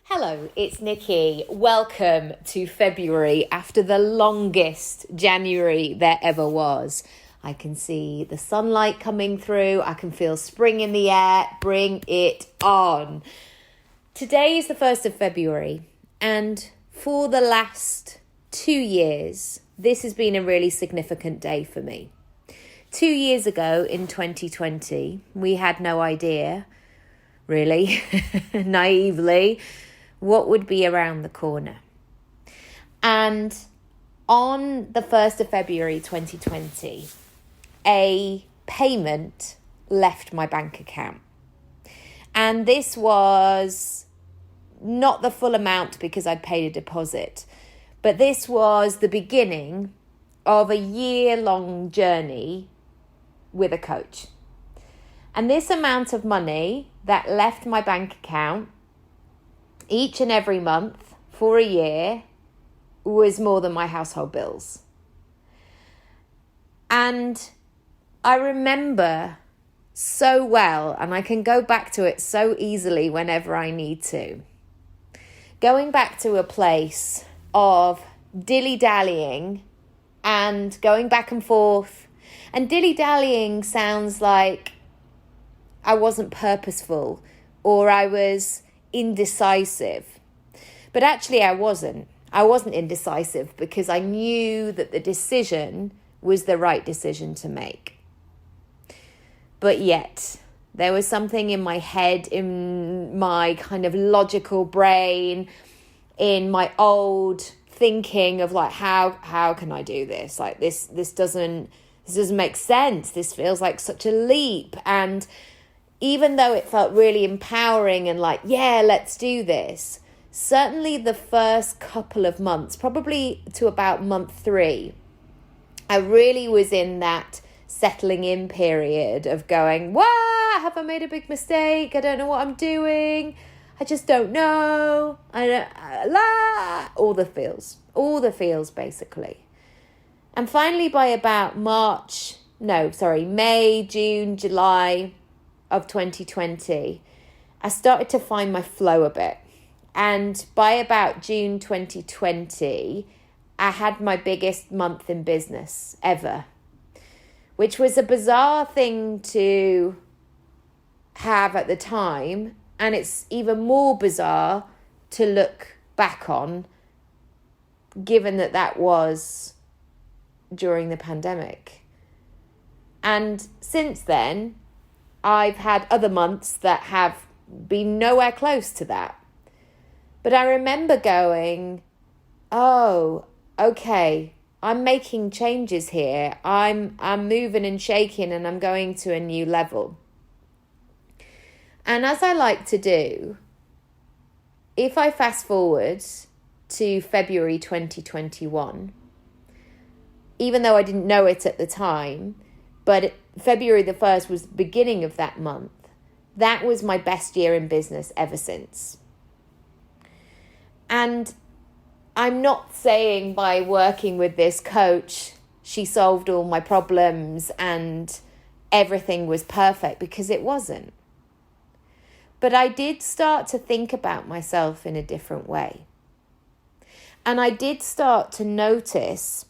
Hello, it's Nikki. Welcome to February after the longest January there ever was. I can see the sunlight coming through. I can feel spring in the air. Bring it on. Today is the 1st of February, and for the last 2 years, this has been a really significant day for me. 2 years ago in 2020, we had no idea, really, naively, what would be around the corner. And on the 1st of February 2020, a payment left my bank account. And this was not the full amount because I'd paid a deposit, but this was the beginning of a year-long journey with a coach. And this amount of money that left my bank account each and every month for a year was more than my household bills. And I remember so well, and I can go back to it so easily whenever I need to. Going back to a place of dilly-dallying and going back and forth. And dilly-dallying sounds like I wasn't purposeful or I was indecisive. But actually I wasn't. I wasn't indecisive because I knew that the decision was the right decision to make. But yet there was something in my head, in my kind of logical brain, in my old thinking of like, how can I do this? Like this doesn't make sense. This feels like such a leap. And even though it felt really empowering and like, yeah, let's do this, certainly the first couple of months, probably to about month 3, I really was in that settling in period of going, wow, have I made a big mistake? I don't know what I'm doing. I just don't know. All the feels basically. And finally by about May, June, July of 2020, I started to find my flow a bit. And by about June 2020, I had my biggest month in business ever, which was a bizarre thing to have at the time. And it's even more bizarre to look back on, given that was during the pandemic. And since then, I've had other months that have been nowhere close to that. But I remember going, oh, okay, I'm making changes here. I'm moving and shaking and I'm going to a new level. And as I like to do, if I fast forward to February 2021, even though I didn't know it at the time, but February the 1st was the beginning of that month. That was my best year in business ever since. And I'm not saying by working with this coach, she solved all my problems and everything was perfect, because it wasn't. But I did start to think about myself in a different way. And I did start to notice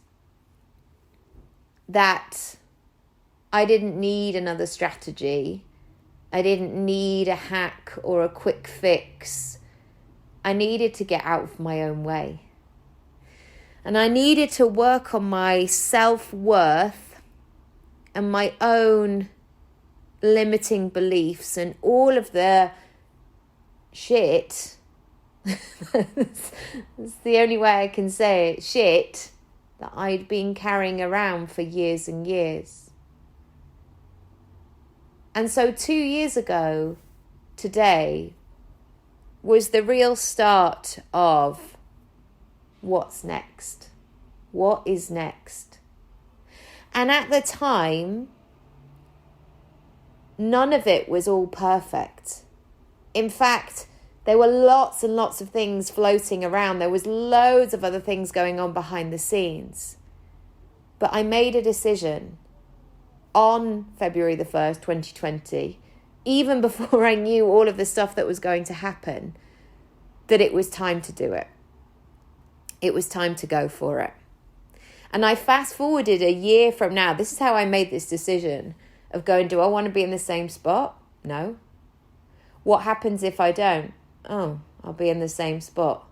that I didn't need another strategy. I didn't need a hack or a quick fix. I needed to get out of my own way. And I needed to work on my self-worth and my own limiting beliefs and all of the shit. That's the only way I can say it. Shit that I'd been carrying around for years and years. And so 2 years ago, today, was the real start of what's next. What is next? And at the time, none of it was all perfect. In fact, there were lots and lots of things floating around. There was loads of other things going on behind the scenes. But I made a decision on February the 1st, 2020, even before I knew all of the stuff that was going to happen, that it was time to do it. It was time to go for it. And I fast forwarded a year from now. This is how I made this decision of going, do I want to be in the same spot? No. What happens if I don't? Oh, I'll be in the same spot.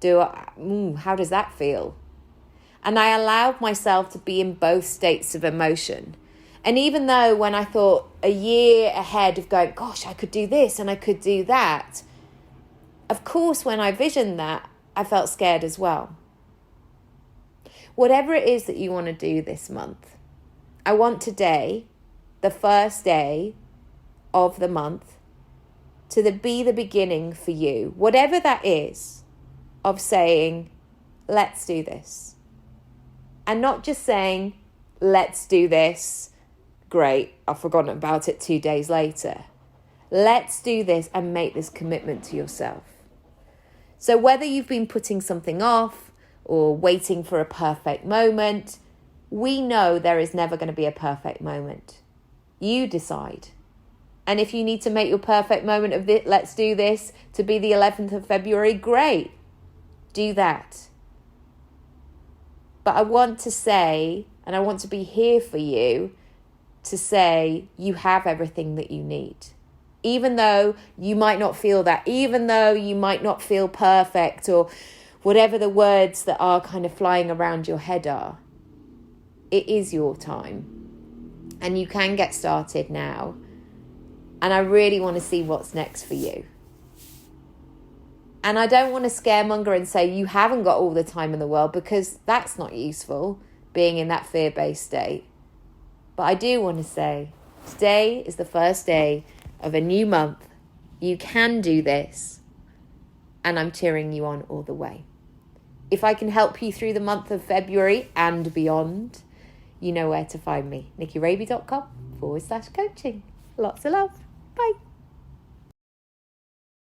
How does that feel? And I allowed myself to be in both states of emotion. And even though when I thought a year ahead of going, gosh, I could do this and I could do that, of course, when I visioned that, I felt scared as well. Whatever it is that you want to do this month, I want today, the first day of the month, to be the beginning for you, whatever that is, of saying, let's do this. And not just saying, let's do this, great, I've forgotten about it 2 days later. Let's do this and make this commitment to yourself. So whether you've been putting something off or waiting for a perfect moment, we know there is never going to be a perfect moment. You decide. And if you need to make your perfect moment of this, let's do this, to be the 11th of February, great. Do that. But I want to say, and I want to be here for you, to say you have everything that you need. Even though you might not feel that, even though you might not feel perfect, or whatever the words that are kind of flying around your head are, it is your time. And you can get started now. And I really want to see what's next for you. And I don't want to scaremonger and say you haven't got all the time in the world, because that's not useful, being in that fear-based state. But I do want to say, today is the first day of a new month. You can do this. And I'm cheering you on all the way. If I can help you through the month of February and beyond, you know where to find me. NikkiRaby.com/coaching. Lots of love. Bye.